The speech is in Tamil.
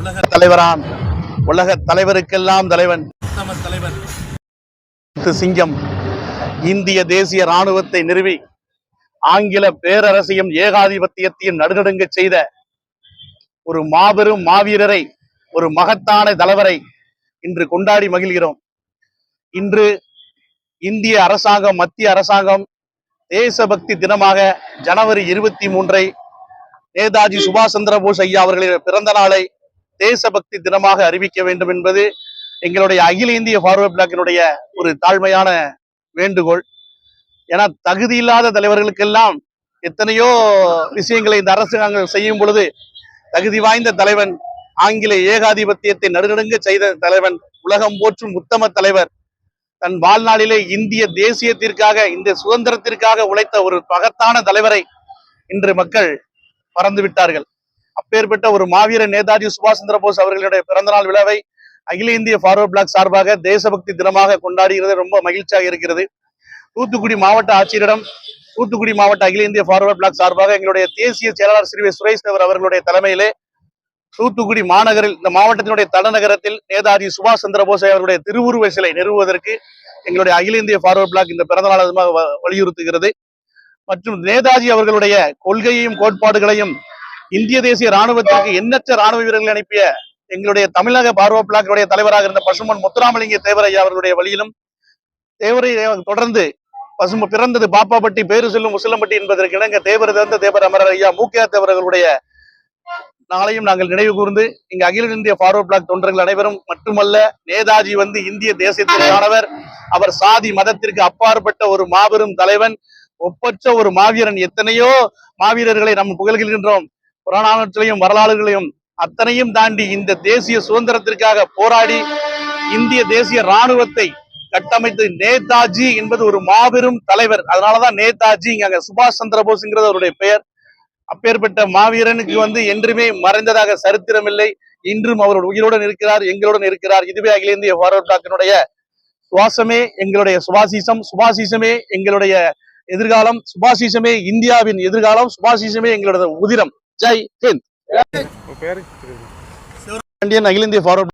உலக தலைவராம், உலக தலைவருக்கெல்லாம் தலைவன், உத்தம தலைவர் சிங்கம், இந்திய தேசிய ராணுவத்தை நிறுவி ஆங்கில பேரரசையும் ஏகாதிபத்தியத்தையும் நடுநடுங்க செய்த ஒரு மாபெரும் மாவீரரை, ஒரு மகத்தான தலைவரை இன்று கொண்டாடி மகிழ்கிறோம். இன்று இந்திய அரசாங்கம், மத்திய அரசாங்கம் தேசபக்தி தினமாக ஜனவரி 23 நேதாஜி சுபாஷ் சந்திர போஸ் ஐயா அவர்களின் பிறந்த நாளை தேசபக்தி தினமாக அறிவிக்க வேண்டும் என்பது எங்களுடைய அகில இந்திய ஃபார்வர்ட் பிளாக்கினுடைய ஒரு தாழ்மையான வேண்டுகோள். ஏன்னா தகுதியில்லாத தலைவர்களுக்கெல்லாம் எத்தனையோ விஷயங்களை இந்த அரசாங்கம் செய்யும் பொழுது, தகுதி வாய்ந்த தலைவன், ஆங்கில ஏகாதிபத்தியத்தை நடுநடுங்க செய்த தலைவன், உலகம் போற்றும் உத்தம தலைவர், தன் வாழ்நாளிலே இந்திய தேசியத்திற்காக, இந்த சுதந்திரத்திற்காக உழைத்த ஒரு மகத்தான தலைவரை இன்று மக்கள் மறந்து விட்டார்கள். அப்பேற்பட்ட ஒரு மாவீரர் நேதாஜி சுபாஷ் சந்திர போஸ் அவர்களுடைய பிறந்தநாள் விழாவை அகில இந்திய ஃபார்வர்ட் பிளாக் சார்பாக தேசபக்தி தினமாக கொண்டாடுகிறது. ரொம்ப மகிழ்ச்சியாக இருக்கிறது. தூத்துக்குடி மாவட்ட ஆட்சியரிடம், தூத்துக்குடி மாவட்ட அகில இந்திய ஃபார்வர்ட் பிளாக் சார்பாக எங்களுடைய தேசிய செயலாளர் ஸ்ரீ சுரேஷ் தேவர் அவர்களுடைய தலைமையிலே தூத்துக்குடி மாநகரில், இந்த மாவட்டத்தினுடைய தலைநகரத்தில் நேதாஜி சுபாஷ் சந்திர போஸ் அவர்களுடைய திருவுருவ சிலை நிறுவுவதற்கு எங்களுடைய அகில இந்திய ஃபார்வர்ட் பிளாக் இந்த பிறந்த நாள் வலியுறுத்துகிறது. மற்றும் நேதாஜி அவர்களுடைய கொள்கையையும் கோட்பாடுகளையும் இந்திய தேசிய ராணுவத்திற்கு எண்ணற்ற ராணுவ வீரர்கள் அனுப்பிய எங்களுடைய தமிழக ஃபார்வர்ட் பிளாக்குடைய தலைவராக இருந்த பசும்பொன் முத்துராமலிங்க தேவர் ஐயா அவர்களுடைய வழியிலும், தேவரை தொடர்ந்து பிறந்தது பாப்பாப்பட்டி பேரு செல்லும் முசலம்பட்டி என்பதற்கு இணங்க தேவர் தந்த தேவர் அமரர் ஐயா மூக்கையா தேவர் அவர்களுடைய நாளையும் நாங்கள் நினைவு கூர்ந்து, இங்கு அகில இந்திய ஃபார்வர்ட் பிளாக் தொண்டர்கள் அனைவரும் மட்டுமல்ல, நேதாஜி இந்திய தேசத்திற்கானவர், அவர் சாதி மதத்திற்கு அப்பாற்பட்ட ஒரு மாபெரும் தலைவன், ஒப்பற்ற ஒரு மாவீரன். எத்தனையோ மாவீரர்களை நாம் புகழ்கின்றோம், புராணத்திலையும் வரலாறுகளையும், அத்தனையும் தாண்டி இந்த தேசிய சுதந்திரத்திற்காக போராடி இந்திய தேசிய ராணுவத்தை கட்டமைத்து நேதாஜி என்பது ஒரு மாபெரும் தலைவர். அதனாலதான் நேதாஜி, அங்க சுபாஷ் சந்திர போஸ்ங்கிறது அவருடைய பெயர். அப்பேற்பட்ட மாவீரனுக்கு என்றுமே மறைந்ததாக சரித்திரம் இல்லை. இன்றும் அவர் உயிருடன் இருக்கிறார், எங்களுடன் இருக்கிறார். இதுவே அகில இந்திய ஃபார்வர்ட் பிளாக்கினுடைய சுவாசமே எங்களுடைய சுபாசிசம், சுபாசிசமே எங்களுடைய எதிர்காலம், சுபாசிசமே இந்தியாவின் எதிர்காலம், சுபாசிசமே எங்களுடைய உதிரம். ஜெய் ஹிந்த். அகில இந்திய ஃபார்வர்ட்